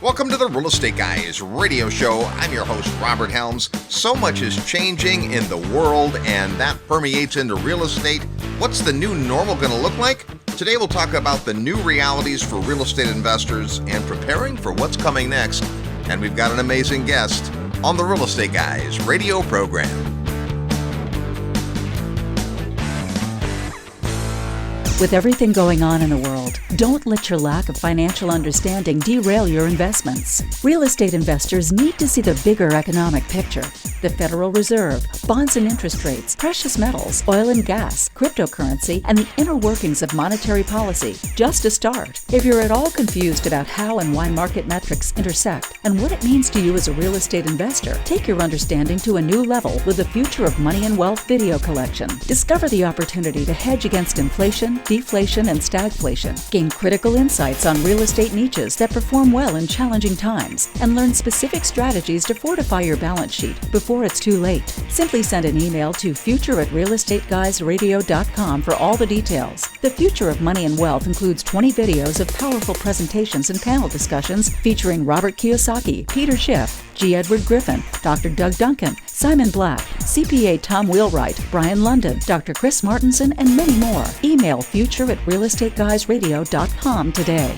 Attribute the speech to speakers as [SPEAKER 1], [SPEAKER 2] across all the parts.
[SPEAKER 1] Welcome to the Real Estate Guys radio show. I'm your host, Robert Helms. So much is changing in the world, and that permeates into real estate. What's the new normal going to look like? Today we'll talk about the new realities for real estate investors and preparing for what's coming next. And we've got an amazing guest on the Real Estate Guys radio program.
[SPEAKER 2] With everything going on in the world, don't let your lack of financial understanding derail your investments. Real estate investors need to see the bigger economic picture. The Federal Reserve, bonds and interest rates, precious metals, oil and gas, cryptocurrency, and the inner workings of monetary policy, just a start. If you're at all confused about how and why market metrics intersect and what it means to you as a real estate investor, take your understanding to a new level with the Future of Money and Wealth video collection. Discover the opportunity to hedge against inflation, deflation, and stagflation. Gain critical insights on real estate niches that perform well in challenging times, and learn specific strategies to fortify your balance sheet before it's too late. Simply send an email to future@realestateguysradio.com for all the details. The Future of Money and Wealth includes 20 videos of powerful presentations and panel discussions featuring Robert Kiyosaki, Peter Schiff, G. Edward Griffin, Dr. Doug Duncan, Simon Black, CPA Tom Wheelwright, Brian London, Dr. Chris Martinson, and many more. Email future@realestateguysradio.com today.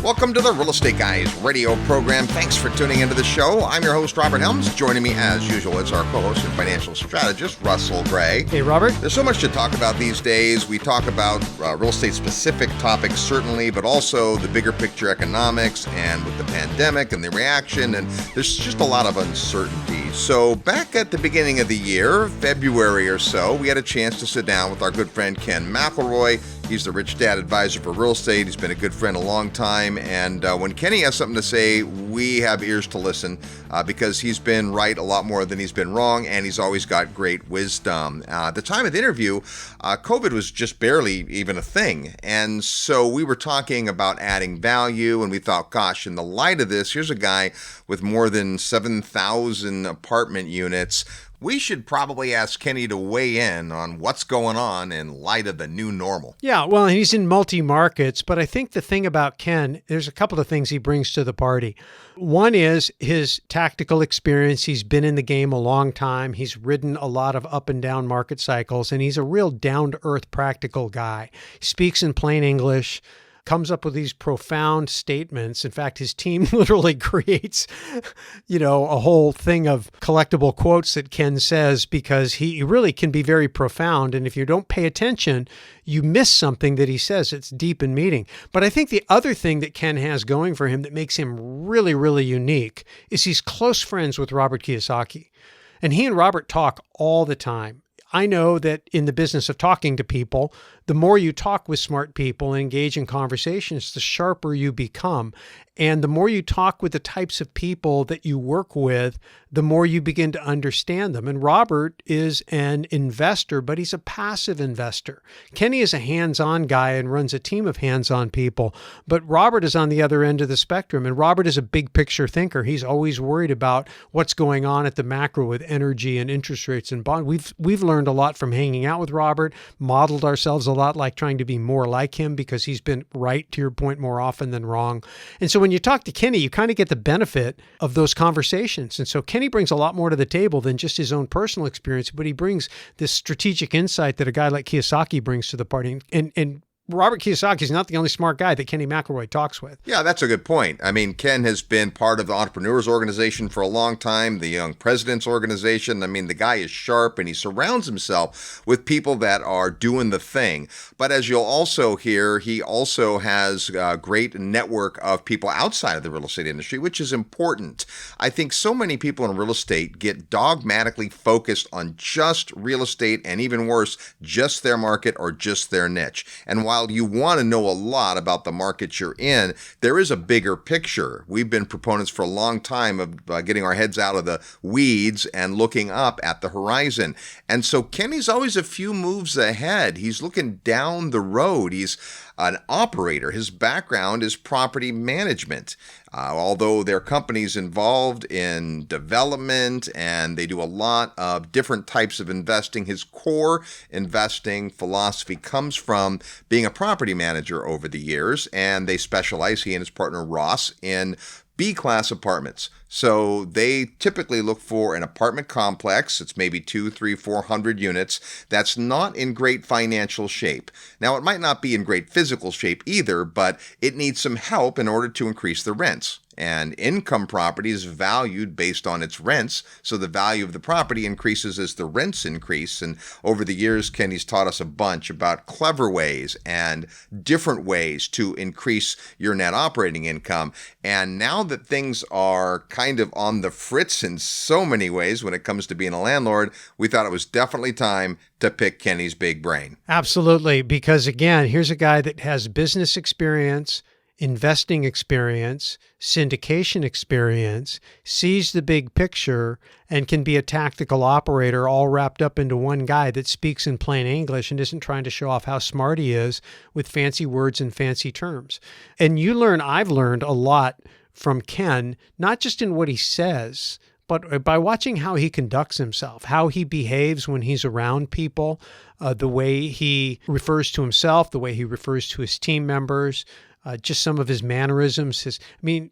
[SPEAKER 1] Welcome to the Real Estate Guys radio program. Thanks for tuning into the show. I'm your host, Robert Helms. Joining me, as usual, is our co-host and financial strategist, Russell Gray.
[SPEAKER 3] Hey, Robert.
[SPEAKER 1] There's so much to talk about these days. We talk about real estate-specific topics, certainly, but also the bigger picture economics and with the pandemic and the reaction, and there's just a lot of uncertainty. So back at the beginning of the year, February or so, we had a chance to sit down with our good friend Ken McElroy. He's the Rich Dad Advisor for Real Estate. He's been a good friend a long time. And when Kenny has something to say, we have ears to listen because he's been right a lot more than he's been wrong, and he's always got great wisdom. At the time of the interview, COVID was just barely even a thing. And so we were talking about adding value, and we thought, gosh, in the light of this, here's a guy with more than 7,000 apartment units. We should probably ask Kenny to weigh in on what's going on in light of the new normal.
[SPEAKER 3] Yeah, well, he's in multi-markets, but I think the thing about Ken, there's a couple of things he brings to the party. One is his tactical experience. He's been in the game a long time. He's ridden a lot of up and down market cycles, and he's a real down-to-earth practical guy. He speaks in plain English, comes up with these profound statements. In fact, his team literally creates, a whole thing of collectible quotes that Ken says because he really can be very profound. And if you don't pay attention, you miss something that he says. It's deep in meaning. But I think the other thing that Ken has going for him that makes him really, really unique is he's close friends with Robert Kiyosaki. And he and Robert talk all the time. I know that in the business of talking to people, the more you talk with smart people and engage in conversations, the sharper you become. And the more you talk with the types of people that you work with, the more you begin to understand them. And Robert is an investor, but he's a passive investor. Kenny is a hands-on guy and runs a team of hands-on people. But Robert is on the other end of the spectrum. And Robert is a big picture thinker. He's always worried about what's going on at the macro with energy and interest rates and bonds. We've learned a lot from hanging out with Robert, modeled ourselves a lot like trying to be more like him because he's been right, to your point, more often than wrong. And so when you talk to Kenny, you kind of get the benefit of those conversations. And so Kenny brings a lot more to the table than just his own personal experience, but he brings this strategic insight that a guy like Kiyosaki brings to the party. And Robert Kiyosaki is not the only smart guy that Kenny McElroy talks with.
[SPEAKER 1] Yeah, that's a good point. I mean, Ken has been part of the Entrepreneurs Organization for a long time, the Young Presidents Organization. I mean, the guy is sharp and he surrounds himself with people that are doing the thing. But as you'll also hear, he also has a great network of people outside of the real estate industry, which is important. I think so many people in real estate get dogmatically focused on just real estate and even worse, just their market or just their niche. And while you want to know a lot about the market you're in, there is a bigger picture. We've been proponents for a long time of getting our heads out of the weeds and looking up at the horizon. And so Kenny's always a few moves ahead. He's looking down the road. He's an operator. His background is property management. Although their company's involved in development and they do a lot of different types of investing, his core investing philosophy comes from being a property manager over the years, and they specialize, he and his partner Ross, in B-class apartments. So they typically look for an apartment complex. It's maybe 200, 300, 400 units. That's not in great financial shape. Now, it might not be in great physical shape either, but it needs some help in order to increase the rents. And income property is valued based on its rents, so the value of the property increases as the rents increase. And over the years, Kenny's taught us a bunch about clever ways and different ways to increase your net operating income. And now that things are kind of on the fritz in so many ways when it comes to being a landlord, we thought it was definitely time to pick Kenny's big brain.
[SPEAKER 3] Absolutely, because again, here's a guy that has business experience, investing experience, syndication experience, sees the big picture, and can be a tactical operator all wrapped up into one guy that speaks in plain English and isn't trying to show off how smart he is with fancy words and fancy terms. And I've learned a lot from Ken, not just in what he says, but by watching how he conducts himself, how he behaves when he's around people, the way he refers to himself, the way he refers to his team members, just some of his mannerisms.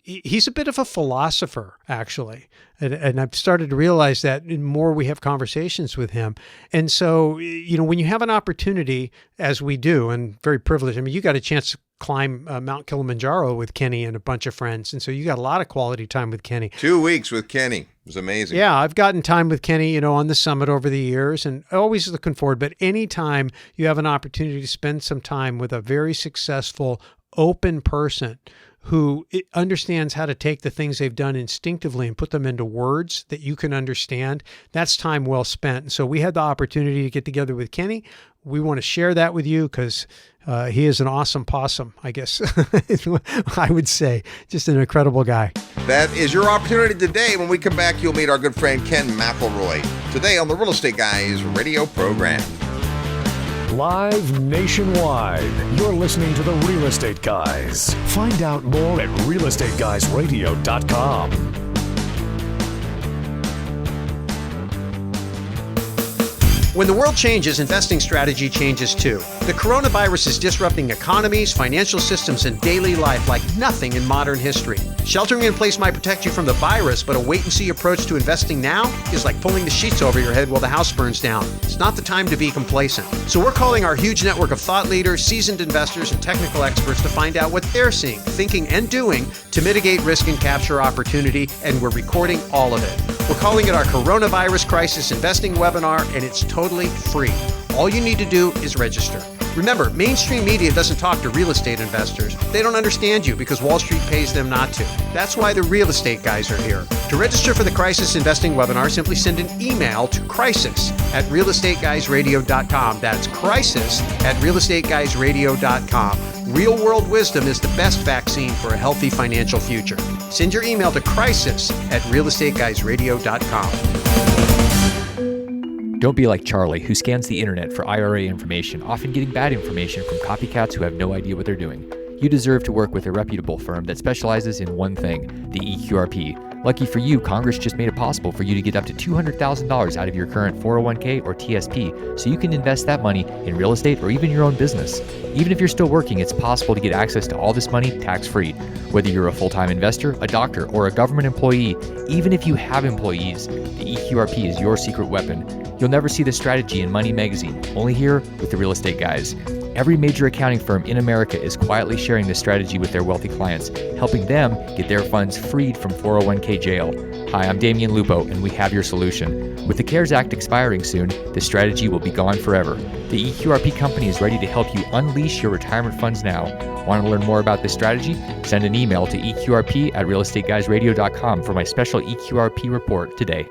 [SPEAKER 3] He's a bit of a philosopher, actually. And I've started to realize that the more we have conversations with him. And so, when you have an opportunity, as we do, and very privileged, you got a chance to climb Mount Kilimanjaro with Kenny and a bunch of friends. And so you got a lot of quality time with Kenny.
[SPEAKER 1] 2 weeks with Kenny. It was amazing.
[SPEAKER 3] Yeah, I've gotten time with Kenny, on the summit over the years, and always looking forward. But anytime you have an opportunity to spend some time with a very successful, open person who understands how to take the things they've done instinctively and put them into words that you can understand, that's time well spent. And so we had the opportunity to get together with Kenny. We want to share that with you because he is an awesome possum, I guess I would say. Just an incredible guy.
[SPEAKER 1] That is your opportunity today. When we come back, you'll meet our good friend Ken McElroy today on the Real Estate Guys radio program.
[SPEAKER 4] Live nationwide, you're listening to the Real Estate Guys. Find out more at realestateguysradio.com.
[SPEAKER 3] When the world changes, investing strategy changes too. The coronavirus is disrupting economies, financial systems, and daily life like nothing in modern history. Sheltering in place might protect you from the virus, but a wait-and-see approach to investing now is like pulling the sheets over your head while the house burns down. It's not the time to be complacent. So we're calling our huge network of thought leaders, seasoned investors, and technical experts to find out what they're seeing, thinking, and doing to mitigate risk and capture opportunity, and we're recording all of it. We're calling it our Coronavirus Crisis Investing Webinar, and it's totally free. All you need to do is register. Remember, mainstream media doesn't talk to real estate investors. They don't understand you because Wall Street pays them not to. That's why the Real Estate Guys are here. To register for the Crisis Investing Webinar, simply send an email to crisis@realestateguysradio.com. That's crisis@realestateguysradio.com. Real-world wisdom is the best vaccine for a healthy financial future. Send your email to crisis@realestateguysradio.com.
[SPEAKER 5] Don't be like Charlie, who scans the internet for IRA information, often getting bad information from copycats who have no idea what they're doing. You deserve to work with a reputable firm that specializes in one thing, the EQRP. Lucky for you, Congress just made it possible for you to get up to $200,000 out of your current 401k or TSP, so you can invest that money in real estate or even your own business. Even if you're still working, it's possible to get access to all this money tax-free. Whether you're a full-time investor, a doctor, or a government employee, even if you have employees, the EQRP is your secret weapon. You'll never see this strategy in Money Magazine, only here with the Real Estate Guys. Every major accounting firm in America is quietly sharing this strategy with their wealthy clients, helping them get their funds freed from 401k jail. Hi, I'm Damian Lupo, and we have your solution. With the CARES Act expiring soon, this strategy will be gone forever. The EQRP company is ready to help you unleash your retirement funds now. Want to learn more about this strategy? Send an email to eqrp@realestateguysradio.com for my special EQRP report today.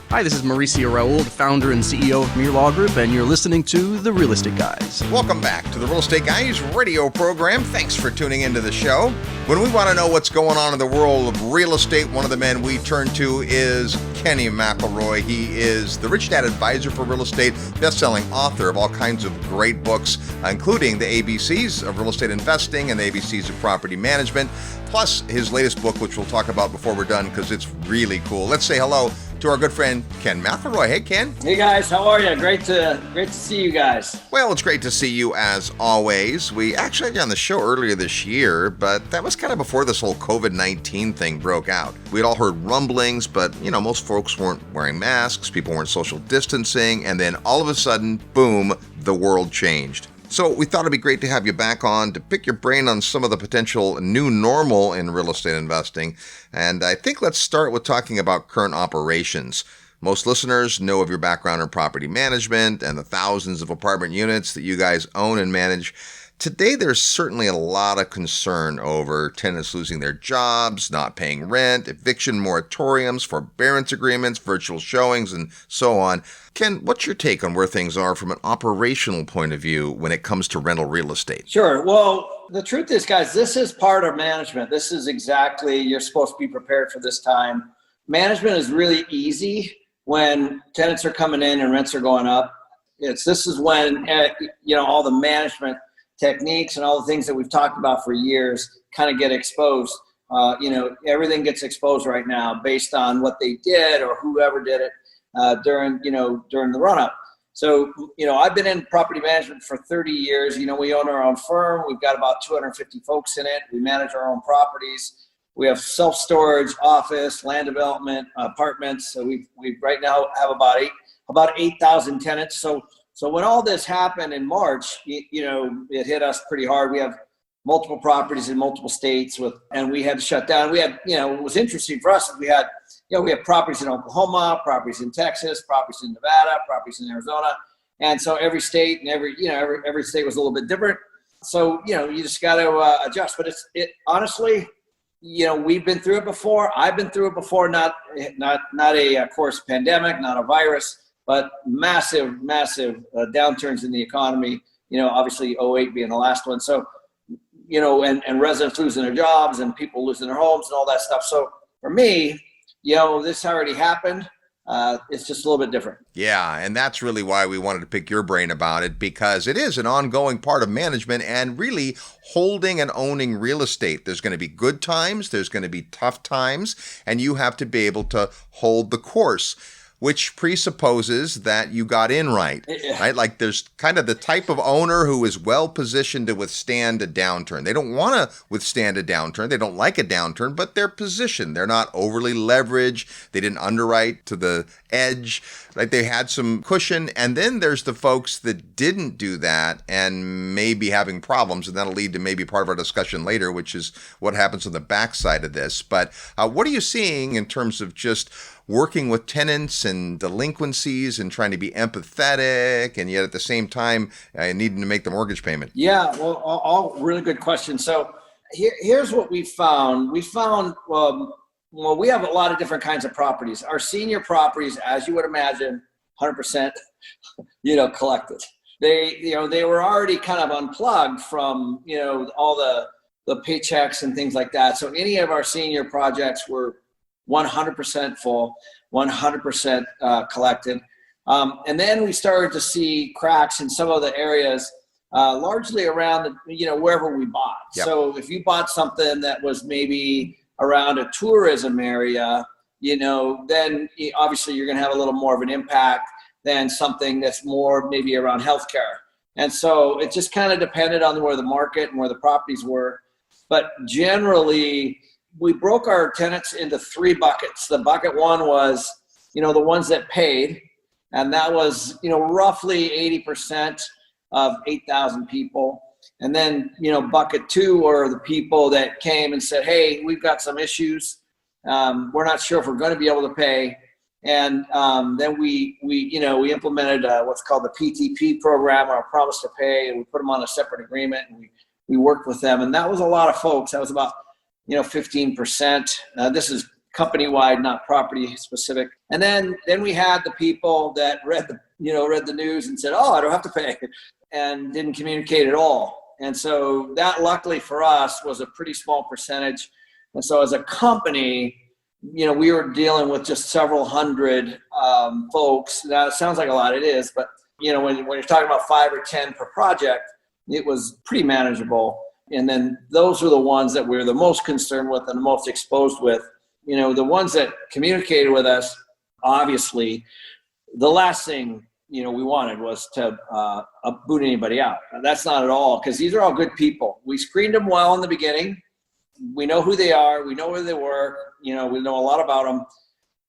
[SPEAKER 6] Hi, this is Mauricio Raul, the founder and CEO of Mir Law Group, and you're listening to The Real Estate Guys.
[SPEAKER 1] Welcome back to the Real Estate Guys radio program. Thanks for tuning into the show. When we want to know what's going on in the world of real estate, one of the men we turn to is Ken McElroy. He is the Rich Dad Advisor for Real Estate, best-selling author of all kinds of great books, including the ABCs of Real Estate Investing and the ABCs of Property Management, plus his latest book, which we'll talk about before we're done because it's really cool. Let's say hello to our good friend Ken McElroy. Hey, Ken.
[SPEAKER 7] Hey guys, how are you? Great to see you guys.
[SPEAKER 1] Well, it's great to see you as always. We actually had you on the show earlier this year, but that was kind of before this whole COVID-19 thing broke out. We'd all heard rumblings, but most folks weren't wearing masks, people weren't social distancing, and then all of a sudden, boom, the world changed. So we thought it'd be great to have you back on to pick your brain on some of the potential new normal in real estate investing. And I think let's start with talking about current operations. Most listeners know of your background in property management and the thousands of apartment units that you guys own and manage. Today, there's certainly a lot of concern over tenants losing their jobs, not paying rent, eviction moratoriums, forbearance agreements, virtual showings, and so on. Ken, what's your take on where things are from an operational point of view when it comes to rental real estate?
[SPEAKER 7] Sure. Well, the truth is, guys, this is part of management. This is exactly, you're supposed to be prepared for this time. Management is really easy when tenants are coming in and rents are going up. This is when, all the management techniques and all the things that we've talked about for years kind of get exposed. Everything gets exposed right now based on what they did or whoever did it during the run up. So, I've been in property management for 30 years. We own our own firm. We've got about 250 folks in it. We manage our own properties. We have self-storage, office, land development, apartments. So we right now have about 8,000 tenants. So when all this happened in March, it hit us pretty hard. We have multiple properties in multiple states and we had to shut down. We had, what was interesting for us is we have properties in Oklahoma, properties in Texas, properties in Nevada, properties in Arizona. And so every state and every state was a little bit different. So, you just got to adjust, but honestly, we've been through it before. I've been through it before, not a, of course, pandemic, not a virus, but massive downturns in the economy, obviously 08 being the last one. So, and residents losing their jobs and people losing their homes and all that stuff. So for me, this already happened. It's just a little bit different.
[SPEAKER 1] Yeah, and that's really why we wanted to pick your brain about it, because it is an ongoing part of management and really holding and owning real estate. There's going to be good times, there's going to be tough times, and you have to be able to hold the course, which presupposes that you got in right? Like there's kind of the type of owner who is well positioned to withstand a downturn. They don't want to withstand a downturn. They don't like a downturn, but they're positioned. They're not overly leveraged. They didn't underwrite to the edge. Like they had some cushion. And then there's the folks that didn't do that and may be having problems. And that'll lead to maybe part of our discussion later, which is what happens on the backside of this. But what are you seeing in terms of just working with tenants and delinquencies and trying to be empathetic and yet at the same time needing to make the mortgage payment?
[SPEAKER 7] Yeah, well, all really good questions. So here's what we found. We found, we have a lot of different kinds of properties. Our senior properties, as you would imagine, 100%, collected. They were already kind of unplugged from, all the paychecks and things like that. So any of our senior projects were 100% full, 100% collected. And then we started to see cracks in some of the areas, largely around, wherever we bought. Yep. So if you bought something that was maybe around a tourism area, then obviously you're going to have a little more of an impact than something that's more maybe around healthcare. And so it just kind of depended on where the market and where the properties were. But generally, we broke our tenants into 3 buckets. The bucket one was, the ones that paid, and that was, roughly 80% of 8,000 people. And then, bucket 2 were the people that came and said, hey, we've got some issues. We're not sure if we're going to be able to pay. And then we implemented what's called the PTP program, or a promise to pay, and we put them on a separate agreement, and we worked with them. And that was a lot of folks. That was about 15%. This is company-wide, not property-specific. And then we had the people that read the news and said, "Oh, I don't have to pay," and didn't communicate at all. And so that, luckily for us, was a pretty small percentage. And so as a company, we were dealing with just several hundred folks. Now, it sounds like a lot, it is, but when you're talking about 5 or 10 per project, it was pretty manageable. And then those are the ones that we're the most concerned with and the most exposed with. The ones that communicated with us, obviously, the last thing, we wanted was to boot anybody out. That's not at all, because these are all good people. We screened them well in the beginning. We know who they are. We know where they work. We know a lot about them.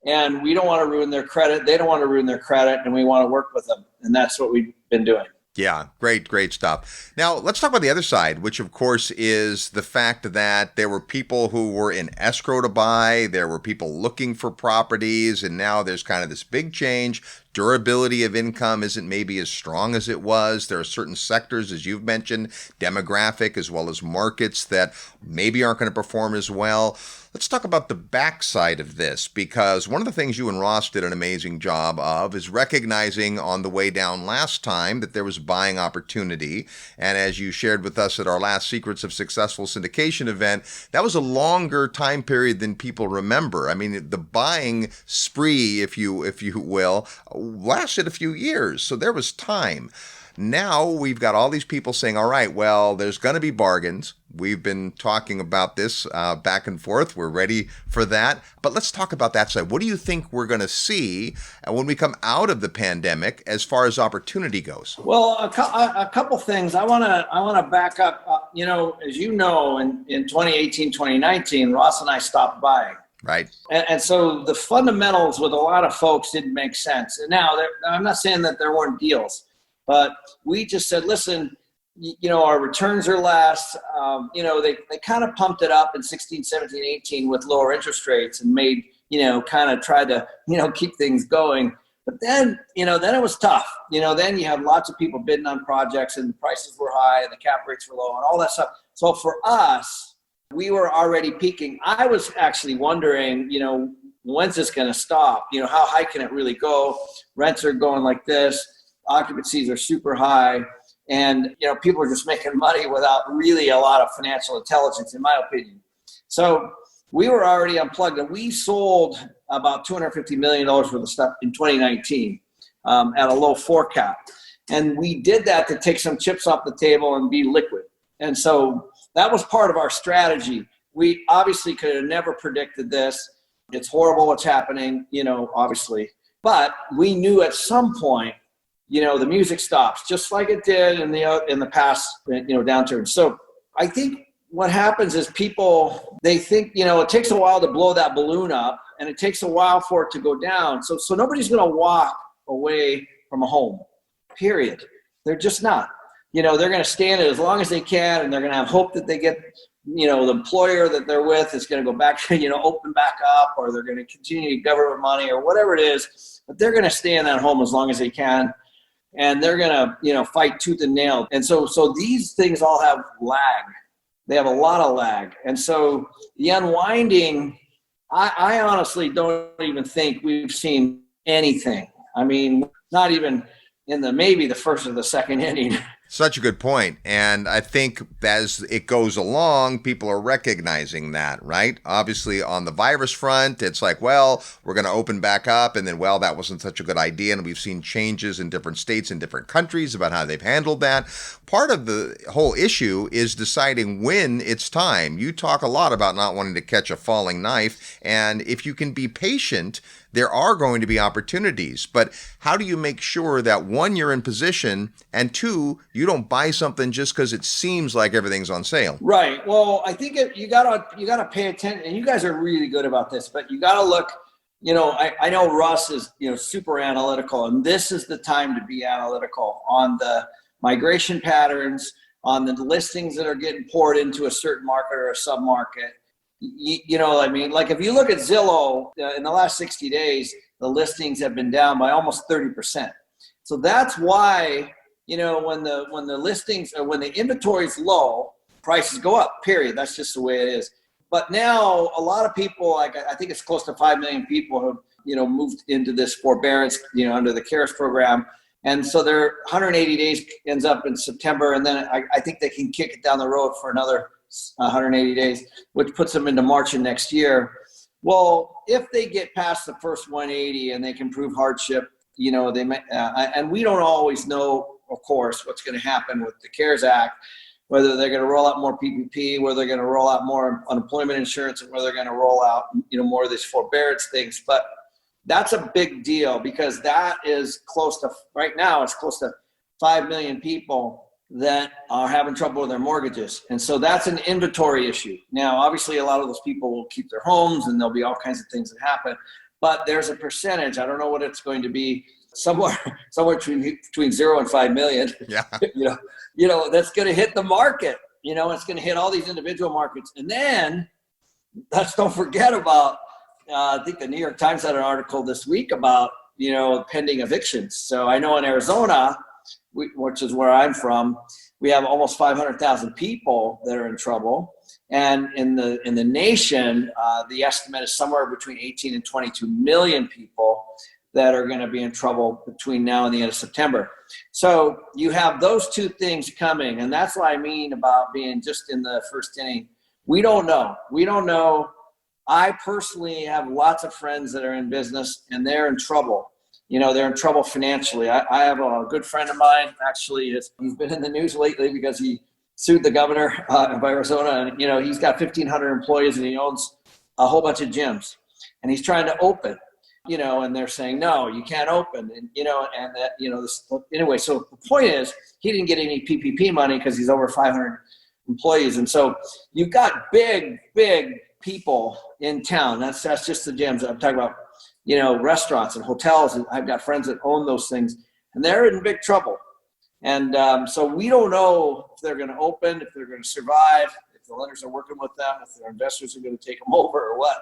[SPEAKER 7] And we don't want to ruin their credit. They don't want to ruin their credit, and we want to work with them. And that's what we've been doing.
[SPEAKER 1] Yeah, great stuff. Now, let's talk about the other side, which, of course, is the fact that there were people who were in escrow to buy. There were people looking for properties, and now there's kind of this big change. Durability of income isn't maybe as strong as it was. There are certain sectors, as you've mentioned, demographic as well as markets, that maybe aren't going to perform as well. Let's talk about the backside of this, because one of the things you and Ross did an amazing job of is recognizing on the way down last time that there was buying opportunity. And as you shared with us at our last Secrets of Successful Syndication event, that was a longer time period than people remember. I mean, the buying spree, if you will, lasted a few years. So there was time. Now we've got all these people saying, all right, well, there's going to be bargains. We've been talking about this back and forth. We're ready for that. But let's talk about that side. What do you think we're going to see when we come out of the pandemic as far as opportunity goes?
[SPEAKER 7] Well, a couple things. I want to back up. As you know, in 2018, 2019, Ross and I stopped buying.
[SPEAKER 1] Right.
[SPEAKER 7] And so the fundamentals with a lot of folks didn't make sense. And now I'm not saying that there weren't deals, but we just said, listen, our returns are less. They kind of pumped it up in 16, 17, 18 with lower interest rates and made, kind of tried to, keep things going. But then it was tough. Then you have lots of people bidding on projects and the prices were high and the cap rates were low and all that stuff. So for us, we were already peaking. I was actually wondering, when's this going to stop? How high can it really go? Rents are going like this. Occupancies are super high. And, people are just making money without really a lot of financial intelligence, in my opinion. So we were already unplugged, and we sold about $250 million worth of stuff in 2019 at a low 4 cap. And we did that to take some chips off the table and be liquid. And so that was part of our strategy. We obviously could have never predicted this. It's horrible what's happening, obviously. But we knew at some point, the music stops, just like it did in the past, downturn. So I think what happens is people, they think, it takes a while to blow that balloon up, and it takes a while for it to go down. So nobody's going to walk away from a home, period. They're just not. They're going to stay in it as long as they can, and they're going to have hope that they get, the employer that they're with is going to go back, open back up, or they're going to continue government money or whatever it is. But they're going to stay in that home as long as they can, and they're going to, fight tooth and nail. And so these things all have lag. They have a lot of lag. And so the unwinding, I honestly don't even think we've seen anything. I mean, not even in maybe the first or the second inning.
[SPEAKER 1] Such a good point. And I think as it goes along, people are recognizing that, right? Obviously, on the virus front, it's like, well, we're going to open back up. And then, well, that wasn't such a good idea. And we've seen changes in different states and different countries about how they've handled that. Part of the whole issue is deciding when it's time. You talk a lot about not wanting to catch a falling knife. And if you can be patient, there are going to be opportunities. But how do you make sure that, one, you're in position, and two, you don't buy something just because it seems like everything's on sale? Right.
[SPEAKER 7] Well, I think you gotta pay attention, and you guys are really good about this, but you gotta look, I know Russ is, super analytical, and this is the time to be analytical on the migration patterns, on the listings that are getting poured into a certain market or a sub-market. Like if you look at Zillow in the last 60 days, the listings have been down by almost 30%. So that's why, when the listings or when the inventory is low, prices go up, period. That's just the way it is. But now a lot of people, like I think it's close to 5 million people have, moved into this forbearance, under the CARES program. And so their 180 days ends up in September. And then I think they can kick it down the road for another 180 days, which puts them into March of next year. Well, if they get past the first 180 and they can prove hardship, they may, and we don't always know, of course, what's going to happen with the CARES Act, whether they're going to roll out more PPP, whether they're going to roll out more unemployment insurance, and whether they're going to roll out, more of these forbearance things. But that's a big deal because that is right now, it's close to 5 million people that are having trouble with their mortgages. And so that's an inventory issue. Now, obviously, a lot of those people will keep their homes and there'll be all kinds of things that happen. But there's a percentage, I don't know what it's going to be, somewhere between 0 and 5 million.
[SPEAKER 1] Yeah.
[SPEAKER 7] That's going to hit the market. It's going to hit all these individual markets. And then don't forget about, I think the New York Times had an article this week about, pending evictions. So I know in Arizona, which is where I'm from, we have almost 500,000 people that are in trouble. And in the nation, the estimate is somewhere between 18 and 22 million people that are going to be in trouble between now and the end of September. So you have those two things coming. And that's what I mean about being just in the first inning. We don't know. I personally have lots of friends that are in business and they're in trouble. They're in trouble financially. I have a good friend of mine, actually, he's been in the news lately because he sued the governor of Arizona. And, he's got 1,500 employees and he owns a whole bunch of gyms. And he's trying to open, and they're saying, no, you can't open. And, anyway, so the point is he didn't get any PPP money because he's over 500 employees. And so you've got big people in town. That's just the gyms. I'm talking about, restaurants and hotels. And I've got friends that own those things and they're in big trouble. And so we don't know if they're going to open, if they're going to survive, if the lenders are working with them, if their investors are going to take them over or what.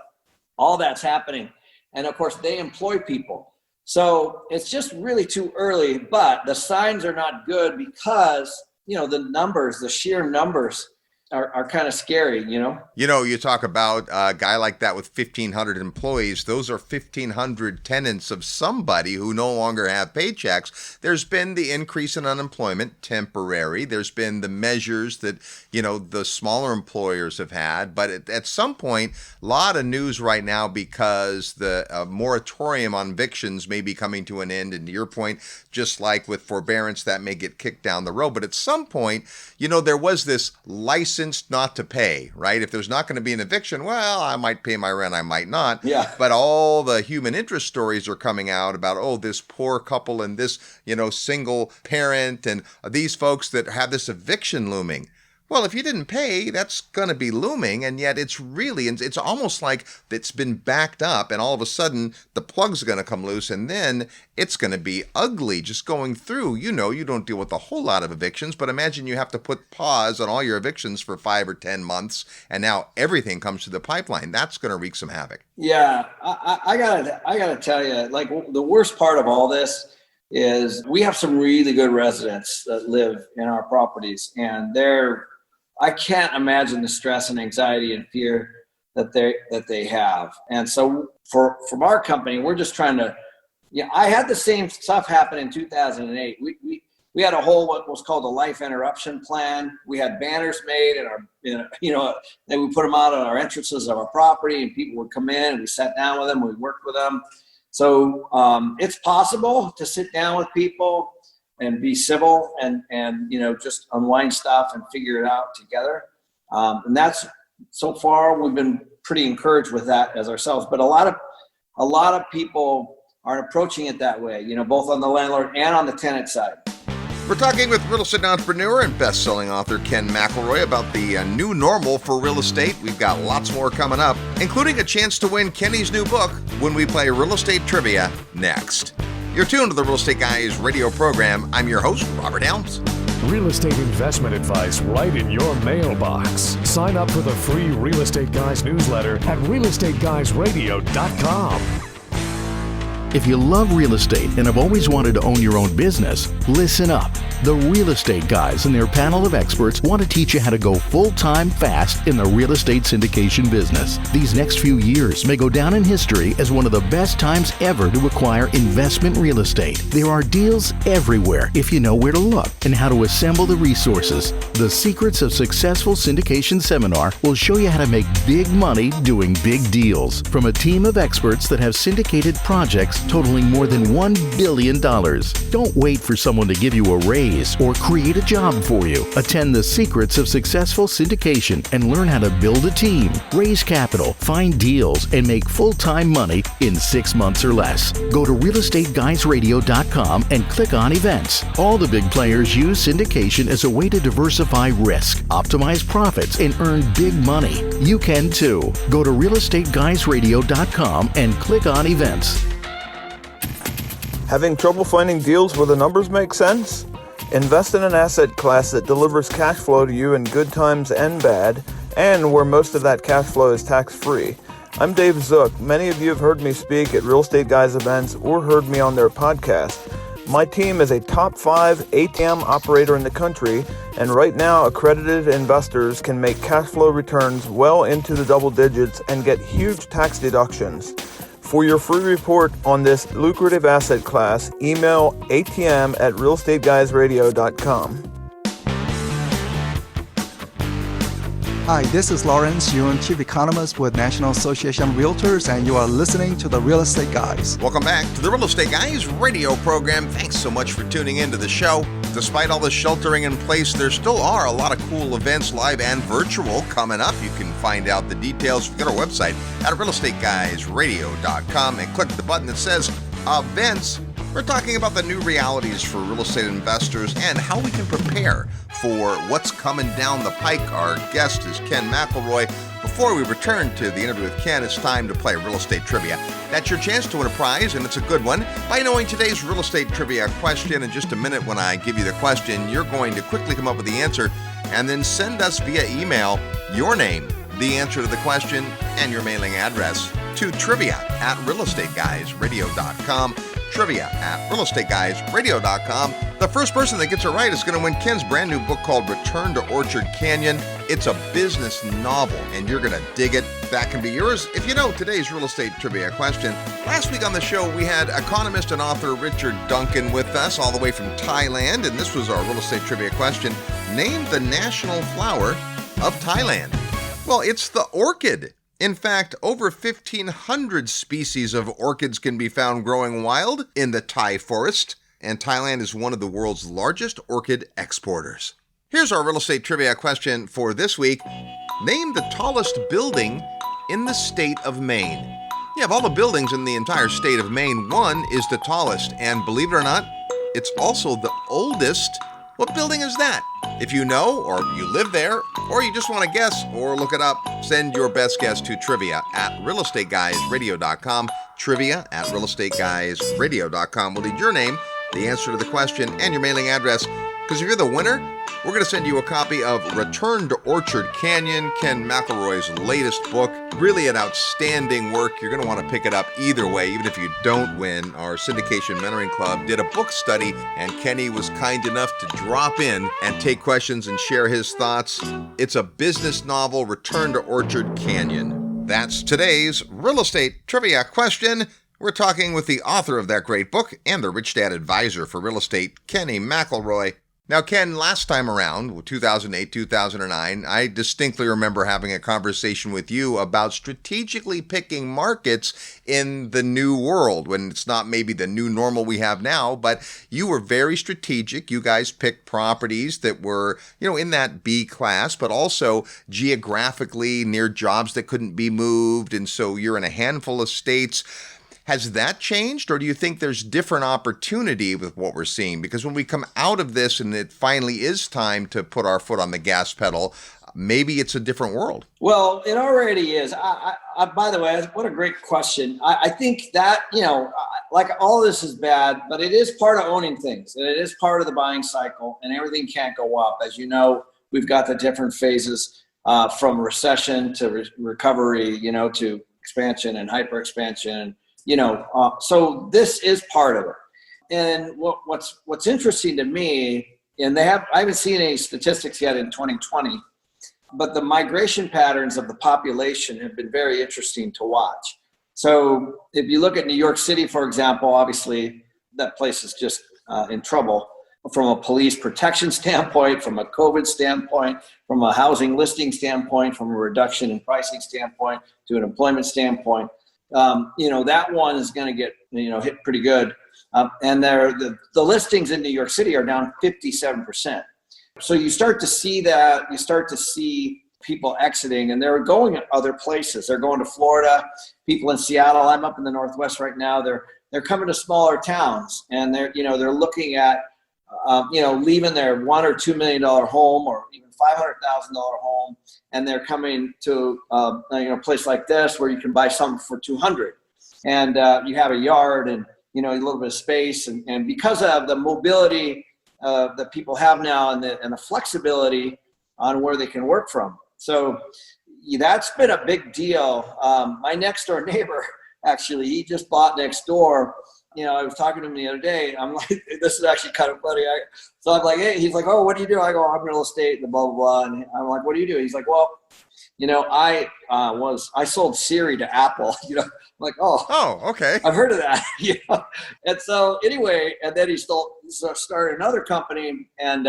[SPEAKER 7] All that's happening. And of course they employ people. So it's just really too early, but the signs are not good because, the sheer numbers are kind of scary,
[SPEAKER 1] You talk about a guy like that with 1,500 employees. Those are 1,500 tenants of somebody who no longer have paychecks. There's been the increase in unemployment, temporary. There's been the measures that, the smaller employers have had. But at some point, a lot of news right now because the moratorium on evictions may be coming to an end. And to your point, just like with forbearance, that may get kicked down the road. But at some point, there was this license not to pay, right? If there's not going to be an eviction, well, I might pay my rent, I might not.
[SPEAKER 7] Yeah.
[SPEAKER 1] But all the human interest stories are coming out about, this poor couple and this, single parent and these folks that have this eviction looming. Well, if you didn't pay, that's going to be looming, and yet it's almost like it's been backed up, and all of a sudden the plug's going to come loose, and then it's going to be ugly just going through. You don't deal with a whole lot of evictions, but imagine you have to put pause on all your evictions for 5 or 10 months, and now everything comes through the pipeline. That's going to wreak some havoc.
[SPEAKER 7] Yeah, I gotta tell you, like the worst part of all this is we have some really good residents that live in our properties, and I can't imagine the stress and anxiety and fear that they have. And so from our company, we're just trying to, I had the same stuff happen in 2008. We had a whole, what was called a life interruption plan. We had banners made and then we put them out on our entrances of our property and people would come in and we sat down with them, we worked with them. So it's possible to sit down with people and be civil and just unwind stuff and figure it out together. And that's, so far, we've been pretty encouraged with that as ourselves. But a lot of people aren't approaching it that way, both on the landlord and on the tenant side.
[SPEAKER 1] We're talking with real estate entrepreneur and best-selling author Ken McElroy about the new normal for real estate. We've got lots more coming up, including a chance to win Kenny's new book when we play Real Estate Trivia next. You're tuned to the Real Estate Guys radio program. I'm your host, Robert Helms.
[SPEAKER 4] Real estate investment advice right in your mailbox. Sign up for the free Real Estate Guys newsletter at realestateguysradio.com.
[SPEAKER 8] If you love real estate and have always wanted to own your own business, listen up. The Real Estate Guys and their panel of experts want to teach you how to go full-time fast in the real estate syndication business. These next few years may go down in history as one of the best times ever to acquire investment real estate. There are deals everywhere if you know where to look and how to assemble the resources. The Secrets of Successful Syndication seminar will show you how to make big money doing big deals from a team of experts that have syndicated projects totaling more than $1 billion. Don't wait for someone to give you a raise or create a job for you. Attend the Secrets of Successful Syndication and learn how to build a team, raise capital, find deals, and make full-time money in 6 months or less. Go to realestateguysradio.com and click on events. All the big players use syndication as a way to diversify risk, optimize profits, and earn big money. You can too. Go to realestateguysradio.com and click on events.
[SPEAKER 9] Having trouble finding deals where the numbers make sense? Invest in an asset class that delivers cash flow to you in good times and bad, and where most of that cash flow is tax-free. I'm Dave Zook. Many of you have heard me speak at Real Estate Guys events or heard me on their podcast. My team is a top 5 ATM operator in the country, and right now accredited investors can make cash flow returns well into the double digits and get huge tax deductions. For your free report on this lucrative asset class, email atm@realestateguysradio.com.
[SPEAKER 10] Hi, this is Lawrence Yun, Chief Economist with National Association of Realtors, and you are listening to The Real Estate Guys.
[SPEAKER 1] Welcome back to the Real Estate Guys radio program. Thanks so much for tuning in to the show. Despite all the sheltering in place, there still are a lot of cool events, live and virtual, coming up. You can find out the details at our website at realestateguysradio.com and click the button that says Events. We're talking about the new realities for real estate investors and how we can prepare for what's coming down the pike. Our guest is Ken McElroy. Before we return to the interview with Ken, it's time to play real estate trivia. That's your chance to win a prize, and it's a good one. By knowing today's real estate trivia question, in just a minute when I give you the question, you're going to quickly come up with the answer and then send us via email your name, the answer to the question, and your mailing address to trivia@realestateguysradio.com. Trivia@realestateguysradio.com. The first person that gets it right is going to win Ken's brand new book called Return to Orchard Canyon. It's a business novel, and you're going to dig it. That can be yours if you know today's real estate trivia question. Last week on the show, we had economist and author Richard Duncan with us all the way from Thailand, and this was our real estate trivia question. Name the national flower of Thailand. Well, it's the orchid. In fact, over 1,500 species of orchids can be found growing wild in the Thai forest, and Thailand is one of the world's largest orchid exporters. Here's our real estate trivia question for this week. Name the tallest building in the state of Maine. Yeah, of all the buildings in the entire state of Maine, one is the tallest, and believe it or not, it's also the oldest. What building is that? If you know, or you live there, or you just want to guess or look it up, send your best guess to trivia@realestateguysradio.com. Trivia@realestateguysradio.com. We'll need your name, the answer to the question, and your mailing address. Because if you're the winner, we're going to send you a copy of Return to Orchard Canyon, Ken McElroy's latest book. Really an outstanding work. You're going to want to pick it up either way, even if you don't win. Our Syndication Mentoring Club did a book study, and Kenny was kind enough to drop in and take questions and share his thoughts. It's a business novel, Return to Orchard Canyon. That's today's real estate trivia question. We're talking with the author of that great book and the Rich Dad advisor for real estate, Kenny McElroy. Now, Ken, last time around, 2008, 2009, I distinctly remember having a conversation with you about strategically picking markets in the new world, when it's not maybe the new normal we have now, but you were very strategic. You guys picked properties that were, in that B class, but also geographically near jobs that couldn't be moved, and so you're in a handful of states. Has that changed, or do you think there's different opportunity with what we're seeing? Because when we come out of this and it finally is time to put our foot on the gas pedal, maybe it's a different world.
[SPEAKER 7] Well, it already is. By the way, what a great question. I think that, like all this is bad, but it is part of owning things, and it is part of the buying cycle, and everything can't go up. As you know, we've got the different phases from recession to recovery, to expansion and hyper expansion. So this is part of it. And what's interesting to me, and I haven't seen any statistics yet in 2020, but the migration patterns of the population have been very interesting to watch. So if you look at New York City, for example, obviously that place is just in trouble from a police protection standpoint, from a COVID standpoint, from a housing listing standpoint, from a reduction in pricing standpoint, to an employment standpoint. That one is going to get, hit pretty good. And the listings in New York City are down 57%. So you start to see that, you start to see people exiting, and they're going other places. They're going to Florida, people in Seattle. I'm up in the Northwest right now. They're coming to smaller towns, and they're looking at, leaving their $1 or $2 million home or even $500,000 home, and they're coming to a place like this where you can buy something for $200,000, and you have a yard and a little bit of space, and because of the mobility that people have now and the flexibility on where they can work from. So that's been a big deal. My next door neighbor, actually, he just bought next door. I was talking to him the other day. I'm like, this is actually kind of funny. So I'm like, hey, he's like, oh, what do you do? I go, I'm real estate and blah, blah, blah. And I'm like, what do you do? He's like, well, I sold Siri to Apple. I'm like, oh, okay. I've heard of that. And so anyway, and then he started another company and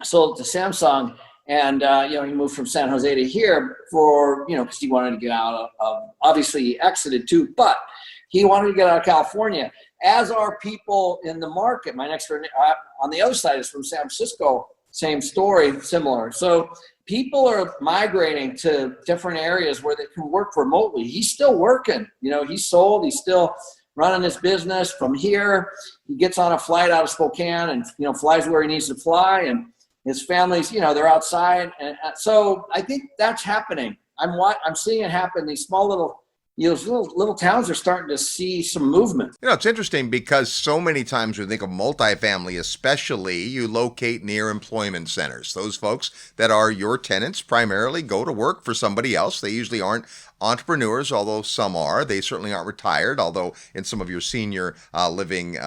[SPEAKER 7] sold to Samsung. And, he moved from San Jose to here for, because he wanted to get out of, obviously he exited too, but he wanted to get out of California, as are people in the market. My next door on the other side is from San Francisco, same story, similar. So people are migrating to different areas where they can work remotely. He's still working, he's sold, he's still running his business from here. He gets on a flight out of Spokane and, flies where he needs to fly, and his family's, they're outside. And so I think that's happening. I'm seeing it happen. These small little towns are starting to see some movement.
[SPEAKER 1] It's interesting because so many times when we think of multifamily, especially, you locate near employment centers. Those folks that are your tenants primarily go to work for somebody else. They usually aren't entrepreneurs, although some are. They certainly aren't retired, although in some of your senior living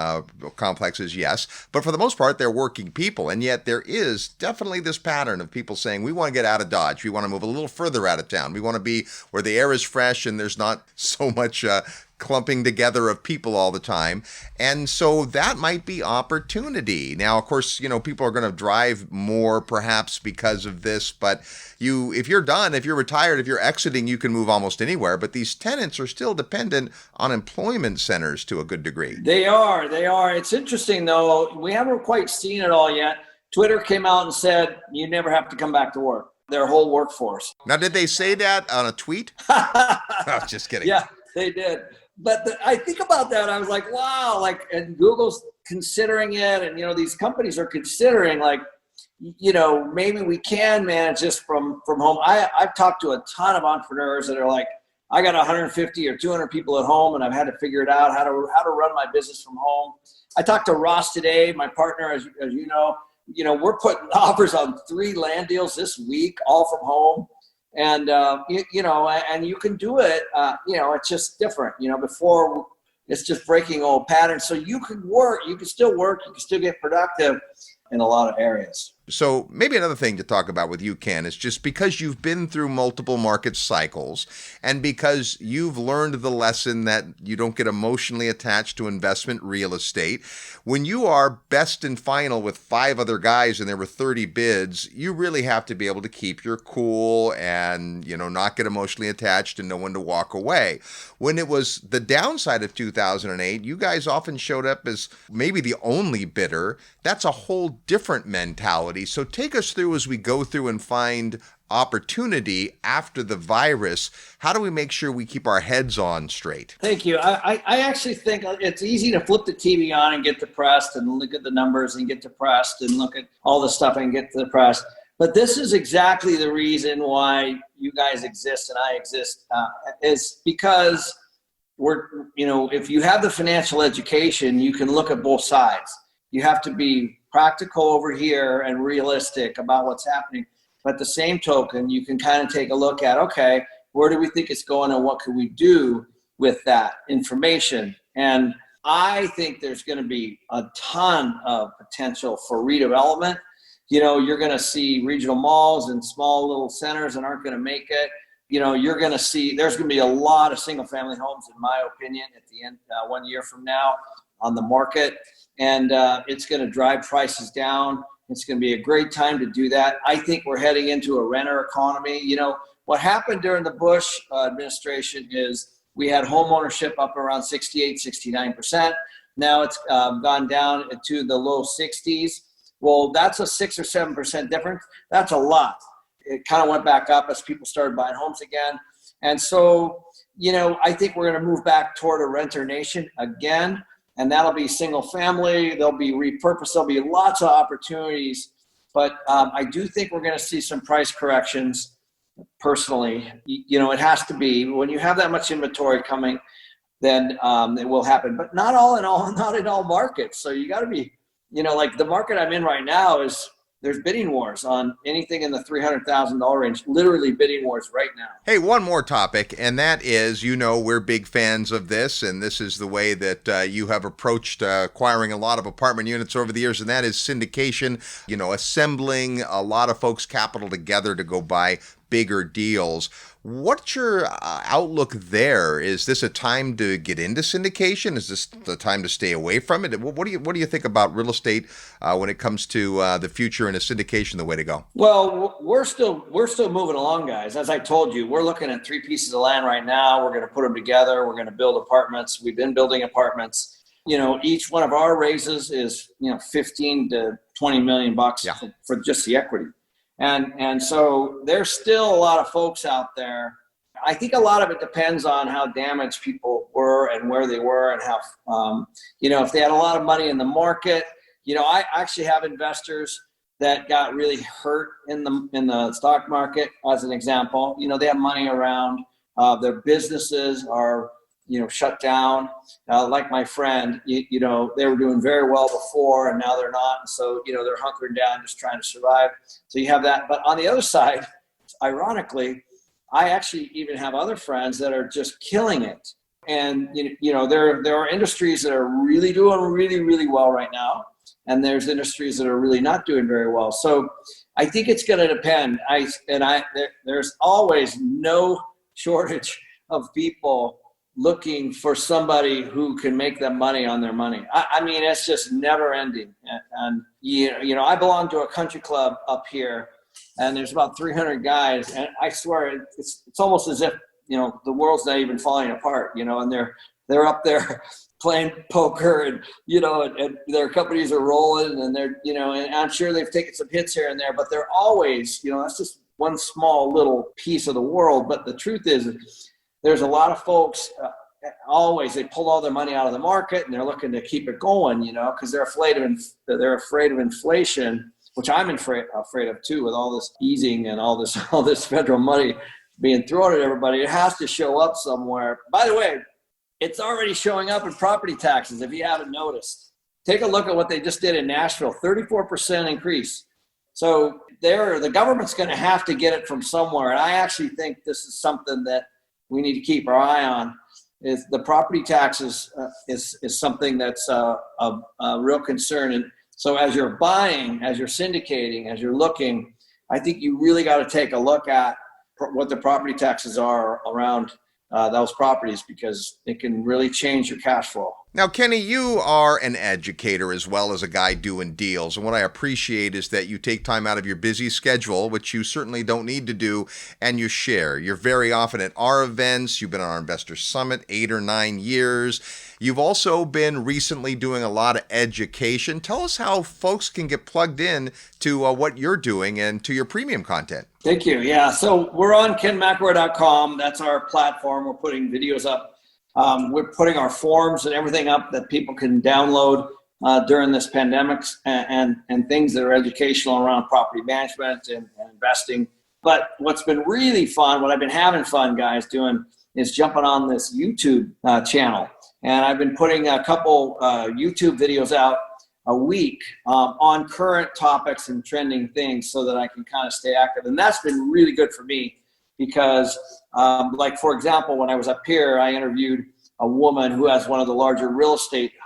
[SPEAKER 1] complexes, yes. But for the most part, they're working people. And yet there is definitely this pattern of people saying, we want to get out of Dodge. We want to move a little further out of town. We want to be where the air is fresh and there's not so much clumping together of people all the time. And so that might be opportunity. Now, of course, people are going to drive more perhaps because of this, but if you're done, if you're retired, if you're exiting, you can move almost anywhere. But these tenants are still dependent on employment centers to a good degree.
[SPEAKER 7] They are. It's interesting, though. We haven't quite seen it all yet. Twitter came out and said, you never have to come back to work. Their whole workforce.
[SPEAKER 1] Now, did they say that on a tweet? Oh, just kidding.
[SPEAKER 7] Yeah, they did. But I think about that. I was like, wow, and Google's considering it. And, these companies are considering maybe we can manage this from home. I've talked to a ton of entrepreneurs that are like, I got 150 or 200 people at home and I've had to figure it out how to run my business from home. I talked to Ross today, my partner, as you know, we're putting offers on 3 land deals this week, all from home. And, and you can do it, it's just different, before it's just breaking old patterns. So you can still work, you can still get productive in a lot of areas.
[SPEAKER 1] So maybe another thing to talk about with you, Ken, is just because you've been through multiple market cycles and because you've learned the lesson that you don't get emotionally attached to investment real estate. When you are best and final with 5 other guys and there were 30 bids, you really have to be able to keep your cool and, not get emotionally attached and know when to walk away. When it was the downside of 2008, you guys often showed up as maybe the only bidder. That's a whole different mentality. So take us through as we go through and find opportunity after the virus. How do we make sure we keep our heads on straight?
[SPEAKER 7] Thank you. I actually think it's easy to flip the TV on and get depressed and look at the numbers and get depressed and look at all the stuff and get depressed. But this is exactly the reason why you guys exist and I exist, is because if you have the financial education, you can look at both sides. You have to be practical over here and realistic about what's happening. But at the same token, you can kind of take a look at, okay, where do we think it's going and what can we do with that information. And I think there's going to be a ton of potential for redevelopment. You're going to see regional malls and small little centers that aren't going to make it. You're going to see, there's going to be a lot of single family homes, in my opinion, at the end, 1 year from now on the market. And it's going to drive prices down. It's going to be a great time to do that. I think we're heading into a renter economy. What happened during the Bush administration is we had home ownership up around 68, 69%. Now it's gone down to the low 60s. Well, that's a 6 or 7% difference. That's a lot. It kind of went back up as people started buying homes again. And so, I think we're going to move back toward a renter nation again. And that'll be single family. They'll be repurposed. There'll be lots of opportunities. But I do think we're going to see some price corrections. Personally, it has to be. When you have that much inventory coming, then it will happen. But not in all markets. So you got to be, like the market I'm in right now there's bidding wars on anything in the $300,000 range, literally bidding wars right now.
[SPEAKER 1] Hey, one more topic, and that is, we're big fans of this, and this is the way that you have approached acquiring a lot of apartment units over the years, and that is syndication, assembling a lot of folks' capital together to go buy bigger deals. What's your outlook there? Is this a time to get into syndication? Is this the time to stay away from it? What do you think about real estate when it comes to the future and is syndication the way to go?
[SPEAKER 7] Well, we're still moving along, guys. As I told you, we're looking at 3 pieces of land right now. We're going to put them together. We're going to build apartments. We've been building apartments. Each one of our raises is 15 to 20 million bucks for just the equity. And so there's still a lot of folks out there. I think a lot of it depends on how damaged people were and where they were and how, if they had a lot of money in the market. I actually have investors that got really hurt in the stock market, as an example. They have money around, their businesses are, shut down. Like my friend, they were doing very well before and now they're not. And so, they're hunkering down, just trying to survive. So you have that. But on the other side, ironically, I actually even have other friends that are just killing it. And, there are industries that are really doing really, really well right now. And there's industries that are really not doing very well. So I think it's going to depend. There's always no shortage of people looking for somebody who can make them money on their money. I mean, it's just never ending. And I belong to a country club up here, and there's about 300 guys, and I swear it's almost as if the world's not even falling apart. And they're up there playing poker, and and their companies are rolling, and they're and I'm sure they've taken some hits here and there, but they're always that's just one small little piece of the world. But the truth is, there's a lot of folks, they pull all their money out of the market and they're looking to keep it going, because they're afraid of inflation, which I'm afraid of too, with all this easing and all this federal money being thrown at everybody. It has to show up somewhere. By the way, it's already showing up in property taxes, if you haven't noticed. Take a look at what they just did in Nashville, 34% increase. So the government's going to have to get it from somewhere. And I actually think this is something that we need to keep our eye on. Is the property taxes is something that's a real concern. And so as you're buying, as you're syndicating, as you're looking, I think you really got to take a look at what the property taxes are around those properties, because it can really change your cash flow.
[SPEAKER 1] Now, Kenny, you are an educator as well as a guy doing deals. And what I appreciate is that you take time out of your busy schedule, which you certainly don't need to do, and you share. You're very often at our events. You've been on our Investor Summit 8 or 9 years. You've also been recently doing a lot of education. Tell us how folks can get plugged in to what you're doing and to your premium content.
[SPEAKER 7] Thank you. Yeah, so we're on kenmcelroy.com. That's our platform. We're putting videos up. We're putting our forms and everything up that people can download during this pandemic, and things that are educational around property management and investing. But what's been really fun, what I've been having fun, guys, doing is jumping on this YouTube channel. And I've been putting a couple YouTube videos out a week on current topics and trending things so that I can kind of stay active. And that's been really good for me, because Like, for example, when I was up here, I interviewed a woman who has one of the larger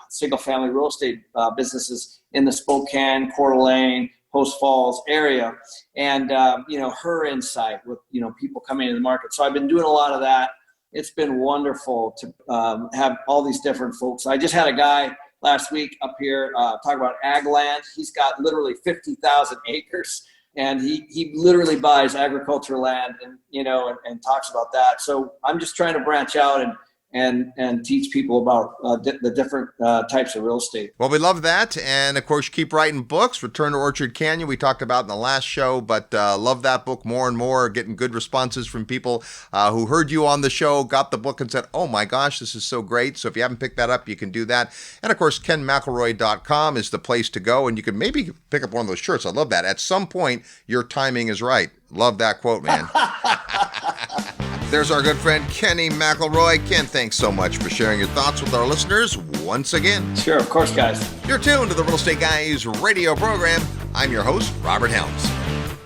[SPEAKER 7] single-family real estate businesses in the Spokane, Coeur d'Alene, Post Falls area. And, her insight with, people coming into the market. So I've been doing a lot of that. It's been wonderful to have all these different folks. I just had a guy last week up here talk about ag land. He's got literally 50,000 acres. And he literally buys agricultural land and talks about that. So I'm just trying to branch out and teach people about the different types of real estate.
[SPEAKER 1] Well, we love that. And, of course, keep writing books. Return to Orchard Canyon, we talked about in the last show, but love that book more and more, getting good responses from people who heard you on the show, got the book and said, oh, my gosh, this is so great. So if you haven't picked that up, you can do that. And, of course, KenMcElroy.com is the place to go. And you can maybe pick up one of those shirts. I love that. At some point, your timing is right. Love that quote, man. There's our good friend Kenny McElroy. Ken, thanks so much for sharing your thoughts with our listeners once again.
[SPEAKER 7] Sure, of course, guys.
[SPEAKER 1] You're tuned to the Real Estate Guys radio program. I'm your host, Robert Helms.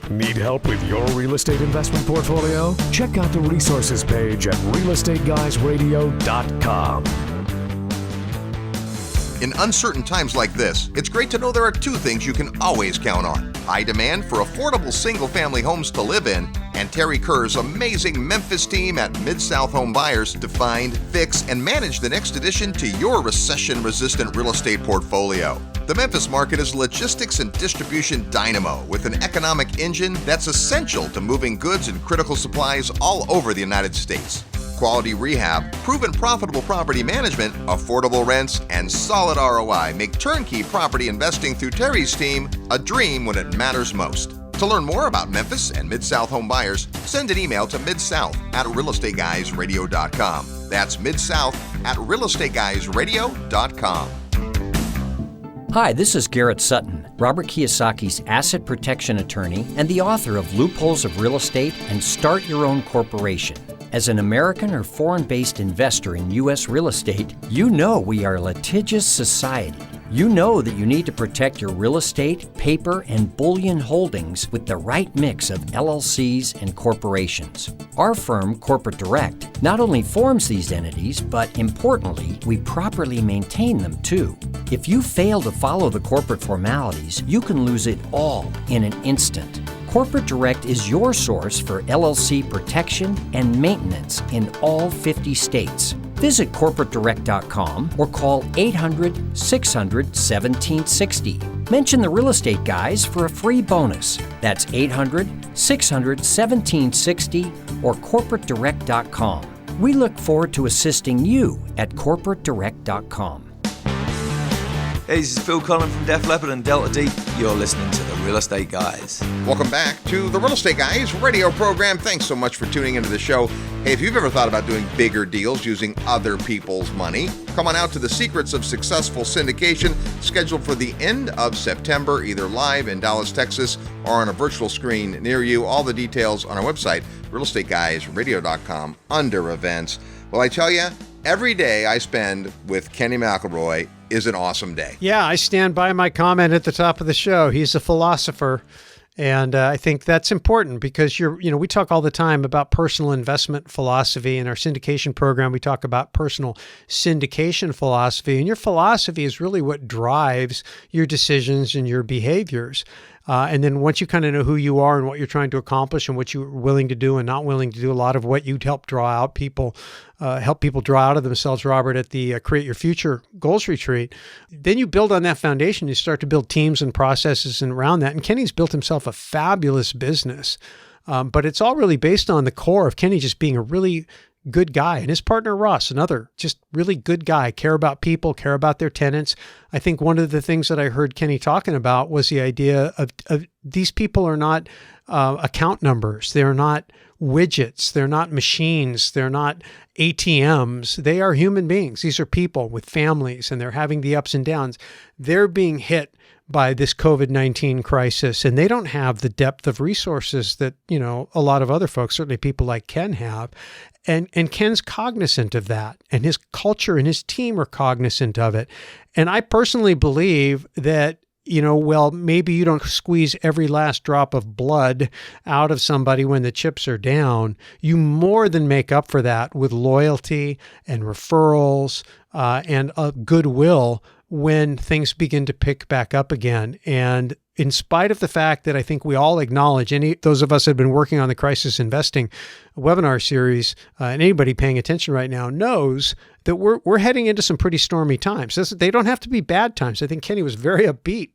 [SPEAKER 4] Need help with your real estate investment portfolio? Check out the resources page at realestateguysradio.com.
[SPEAKER 1] In uncertain times like this, it's great to know there are two things you can always count on: high demand for affordable single-family homes to live in, and Terry Kerr's amazing Memphis team at Mid-South Home Buyers to find, fix, and manage the next addition to your recession-resistant real estate portfolio. The Memphis market is logistics and distribution dynamo with an economic engine that's essential to moving goods and critical supplies all over the United States. Quality rehab, proven profitable property management, affordable rents, and solid ROI make turnkey property investing through Terry's team a dream when it matters most. To learn more about Memphis and Mid-South Home Buyers, send an email to midsouth@realestateguysradio.com. That's midsouth@realestateguysradio.com.
[SPEAKER 11] Hi, this is Garrett Sutton, Robert Kiyosaki's asset protection attorney and the author of Loopholes of Real Estate and Start Your Own Corporation. As an American or foreign-based investor in U.S. real estate, you know we are a litigious society. You know that you need to protect your real estate, paper, and bullion holdings with the right mix of LLCs and corporations. Our firm, Corporate Direct, not only forms these entities, but importantly, we properly maintain them too. If you fail to follow the corporate formalities, you can lose it all in an instant. Corporate Direct is your source for LLC protection and maintenance in all 50 states. Visit corporatedirect.com or call 800-600-1760. Mention the Real Estate Guys for a free bonus. That's 800-600-1760 or corporatedirect.com. We look forward to assisting you at corporatedirect.com.
[SPEAKER 12] Hey, this is Phil Collin from Def Leppard and Delta Deep. You're listening to the Real Estate Guys.
[SPEAKER 1] Welcome back to the Real Estate Guys radio program. Thanks so much for tuning into the show. Hey, if you've ever thought about doing bigger deals using other people's money, come on out to the Secrets of Successful Syndication, scheduled for the end of September, either live in Dallas, Texas, or on a virtual screen near you. All the details on our website, realestateguysradio.com, under events. Well, I tell you, every day I spend with Kenny McElroy is an awesome day.
[SPEAKER 3] Yeah, I stand by my comment at the top of the show. He's a philosopher. And I think that's important because we talk all the time about personal investment philosophy. In our syndication program, we talk about personal syndication philosophy. And your philosophy is really what drives your decisions and your behaviors. And then once you kind of know who you are and what you're trying to accomplish and what you're willing to do and not willing to do, a lot of what you'd help draw out people, help people draw out of themselves, Robert, at the Create Your Future Goals Retreat, then you build on that foundation. You start to build teams and processes and around that. And Kenny's built himself a fabulous business. But it's all really based on the core of Kenny just being a really good guy, and his partner Ross, another just really good guy, care about people, care about their tenants. I think one of the things that I heard Kenny talking about was the idea of these people are not account numbers. They're not widgets. They're not machines. They're not ATMs. They are human beings. These are people with families, and they're having the ups and downs. They're being hit by this COVID-19 crisis, and they don't have the depth of resources that, a lot of other folks, certainly people like Ken, have. And Ken's cognizant of that, and his culture and his team are cognizant of it. And I personally believe that well, maybe you don't squeeze every last drop of blood out of somebody when the chips are down. You more than make up for that with loyalty and referrals and goodwill when things begin to pick back up again. And in spite of the fact that I think we all acknowledge, those of us that have been working on the Crisis Investing webinar series, and anybody paying attention right now knows that we're heading into some pretty stormy times. They don't have to be bad times. I think Kenny was very upbeat,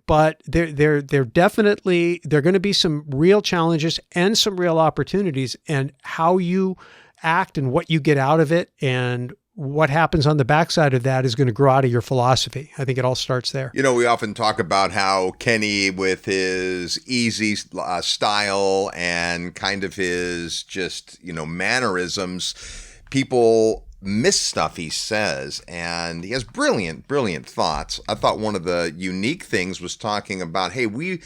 [SPEAKER 3] but they're definitely, there are going to be some real challenges and some real opportunities, and how you act and what you get out of it and what happens on the backside of that is going to grow out of your philosophy. I think it all starts there.
[SPEAKER 1] We often talk about how Kenny, with his easy style and kind of his just, mannerisms, people miss stuff he says, and he has brilliant thoughts. I thought one of the unique things was talking about, hey, we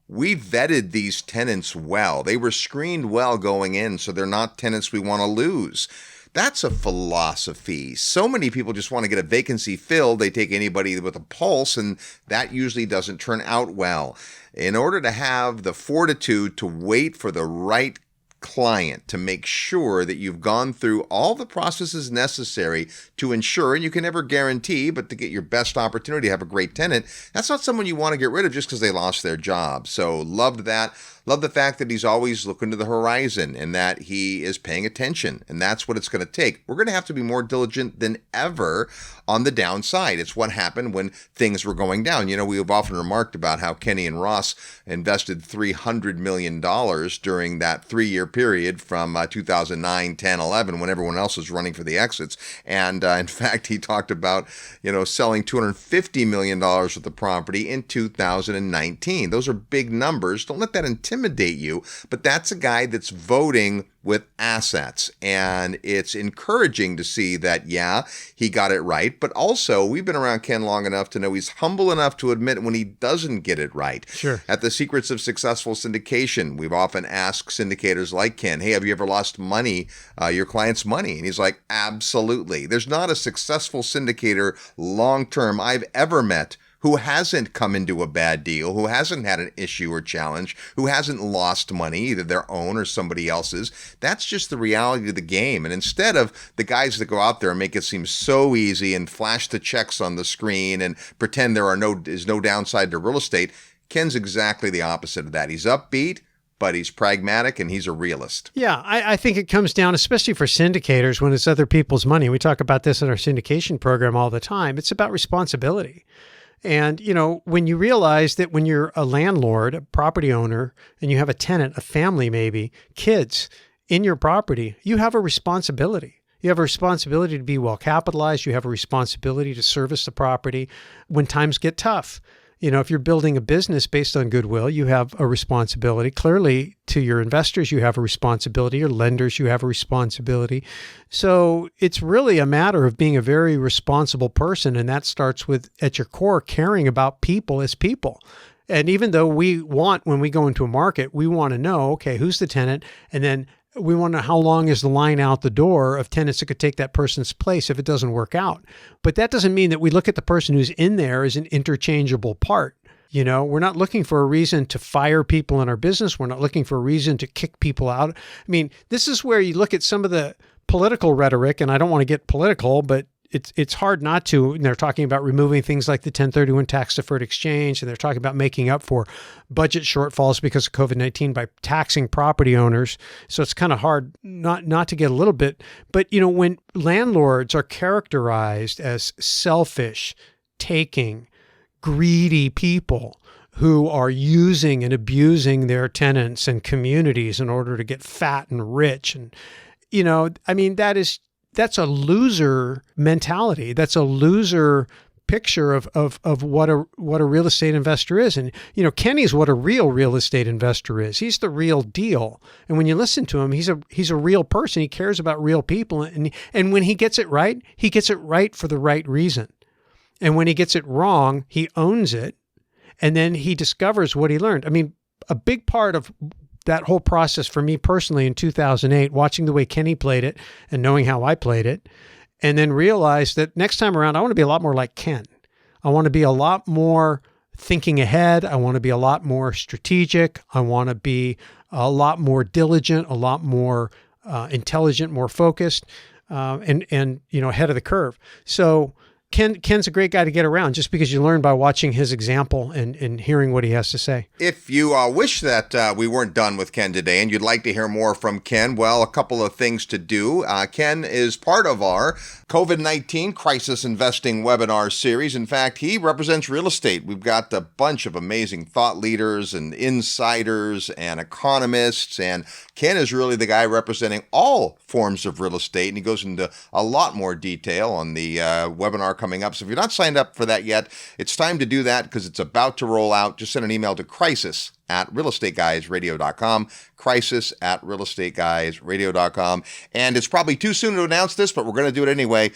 [SPEAKER 1] vetted these tenants well. They were screened well going in, so they're not tenants we want to lose. That's a philosophy. So many people just want to get a vacancy filled. They take anybody with a pulse, and that usually doesn't turn out well. In order to have the fortitude to wait for the right client, to make sure that you've gone through all the processes necessary to ensure, and you can never guarantee, but to get your best opportunity to have a great tenant, that's not someone you want to get rid of just because they lost their job. So loved that. Love the fact that he's always looking to the horizon and that he is paying attention, and that's what it's going to take. We're going to have to be more diligent than ever on the downside. It's what happened when things were going down. We have often remarked about how Kenny and Ross invested $300 million during that 3-year period from 2009, 10, 11, when everyone else was running for the exits. And in fact, he talked about, selling $250 million worth of property in 2019. Those are big numbers. Don't let that intimidate you, but that's a guy that's voting with assets. And it's encouraging to see that, yeah, he got it right. But also, we've been around Ken long enough to know he's humble enough to admit when he doesn't get it right.
[SPEAKER 3] Sure.
[SPEAKER 1] At the Secrets of Successful Syndication, we've often asked syndicators like Ken, hey, have you ever lost money, your client's money? And he's like, absolutely. There's not a successful syndicator long-term I've ever met who hasn't come into a bad deal, who hasn't had an issue or challenge, who hasn't lost money, either their own or somebody else's. That's just the reality of the game. And instead of the guys that go out there and make it seem so easy and flash the checks on the screen and pretend is no downside to real estate, Ken's exactly the opposite of that. He's upbeat, but he's pragmatic and he's a realist.
[SPEAKER 3] Yeah, I think it comes down, especially for syndicators, when it's other people's money. We talk about this in our syndication program all the time. It's about responsibility. And, when you realize that when you're a landlord, a property owner, and you have a tenant, a family maybe, kids in your property, you have a responsibility. You have a responsibility to be well capitalized. You have a responsibility to service the property when times get tough. If you're building a business based on goodwill, you have a responsibility. Clearly, to your investors, you have a responsibility. Your lenders, you have a responsibility. So it's really a matter of being a very responsible person. And that starts with, at your core, caring about people as people. And even though when we go into a market, we want to know, okay, who's the tenant? And then we want to know how long is the line out the door of tenants that could take that person's place if it doesn't work out. But that doesn't mean that we look at the person who's in there as an interchangeable part. We're not looking for a reason to fire people in our business. We're not looking for a reason to kick people out. I mean, this is where you look at some of the political rhetoric, and I don't want to get political, but it's hard not to. And they're talking about removing things like the 1031 tax deferred exchange, and they're talking about making up for budget shortfalls because of COVID-19 by taxing property owners. So it's kind of hard not to get a little bit. But when landlords are characterized as selfish, taking, greedy people who are using and abusing their tenants and communities in order to get fat and rich, and that's a loser mentality. That's a loser picture of what a real estate investor is. And, Kenny's what a real estate investor is. He's the real deal. And when you listen to him, he's a real person. He cares about real people. And when he gets it right for the right reason. And when he gets it wrong, he owns it. And then he discovers what he learned. I mean, a big part of that whole process for me personally in 2008, watching the way Kenny played it and knowing how I played it, and then realized that next time around, I want to be a lot more like Ken. I want to be a lot more thinking ahead. I want to be a lot more strategic. I want to be a lot more diligent, a lot more intelligent, more focused, and ahead of the curve. So Ken's a great guy to get around just because you learn by watching his example and hearing what he has to say.
[SPEAKER 1] If you wish that we weren't done with Ken today and you'd like to hear more from Ken, well, a couple of things to do. Ken is part of our COVID-19 Crisis Investing webinar series. In fact, he represents real estate. We've got a bunch of amazing thought leaders and insiders and economists, and Ken is really the guy representing all forms of real estate, and he goes into a lot more detail on the webinar coming up. So if you're not signed up for that yet, it's time to do that because it's about to roll out. Just send an email to crisis@realestateguysradio.com, crisis@realestateguysradio.com. And it's probably too soon to announce this, but we're going to do it anyway.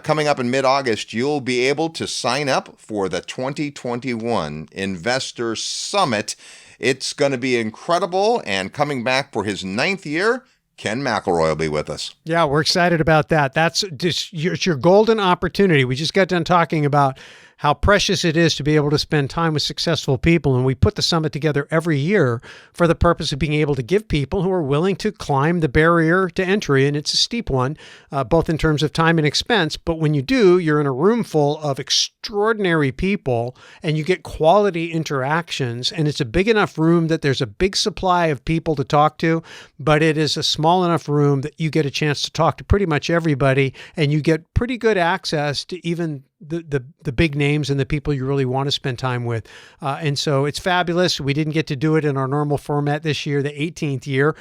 [SPEAKER 1] Coming up in mid-August, you'll be able to sign up for the 2021 Investor Summit. It's going to be incredible, and coming back for his 9th year, Ken McElroy will be with us.
[SPEAKER 3] Yeah, we're excited about that. That's just it's your golden opportunity. We just got done talking about how precious it is to be able to spend time with successful people. And we put the summit together every year for the purpose of being able to give people who are willing to climb the barrier to entry. And it's a steep one, both in terms of time and expense. But when you do, you're in a room full of extraordinary people and you get quality interactions. And it's a big enough room that there's a big supply of people to talk to, but it is a small enough room that you get a chance to talk to pretty much everybody, and you get pretty good access to even the big names and the people you really want to spend time with. And so it's fabulous. We didn't get to do it in our normal format this year, the 18th year.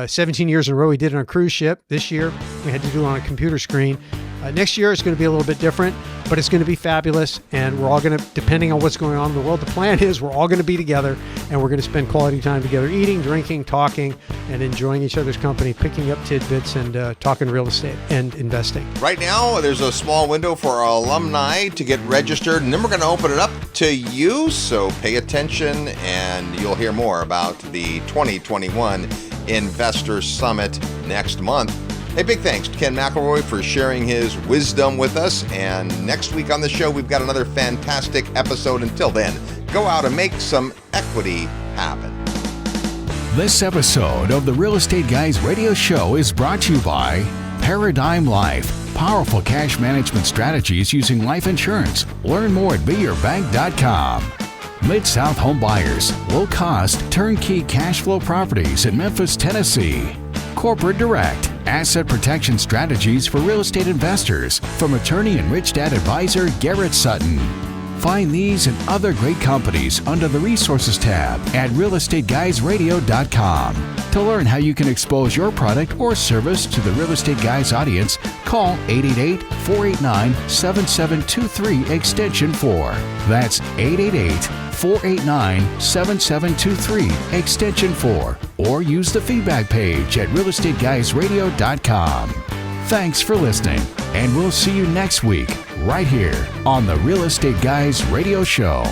[SPEAKER 3] 17 years in a row, we did it on a cruise ship. This year, we had to do it on a computer screen. Next year, it's going to be a little bit different, but it's going to be fabulous. And we're all going to, depending on what's going on in the world, the plan is we're all going to be together and we're going to spend quality time together, eating, drinking, talking, and enjoying each other's company, picking up tidbits and talking real estate and investing.
[SPEAKER 1] Right now, there's a small window for our alumni to get registered, and then we're going to open it up to you. So pay attention, and you'll hear more about the 2021 Investor Summit next month. Hey, big thanks to Ken McElroy for sharing his wisdom with us. And next week on the show, we've got another fantastic episode. Until then, go out and make some equity happen.
[SPEAKER 8] This episode of the Real Estate Guys radio show is brought to you by Paradigm Life. Powerful cash management strategies using life insurance. Learn more at beyourbank.com. Mid-South Home Buyers. Low-cost, turnkey cash flow properties in Memphis, Tennessee. Corporate Direct. Asset protection strategies for real estate investors from attorney and Rich Dad advisor Garrett Sutton. Find these and other great companies under the Resources tab at realestateguysradio.com. To learn how you can expose your product or service to the Real Estate Guys audience, call 888-489-7723 extension 4. That's 888-489-7723 extension 4. Or use the feedback page at realestateguysradio.com. Thanks for listening, and we'll see you next week right here on the Real Estate Guys Radio Show.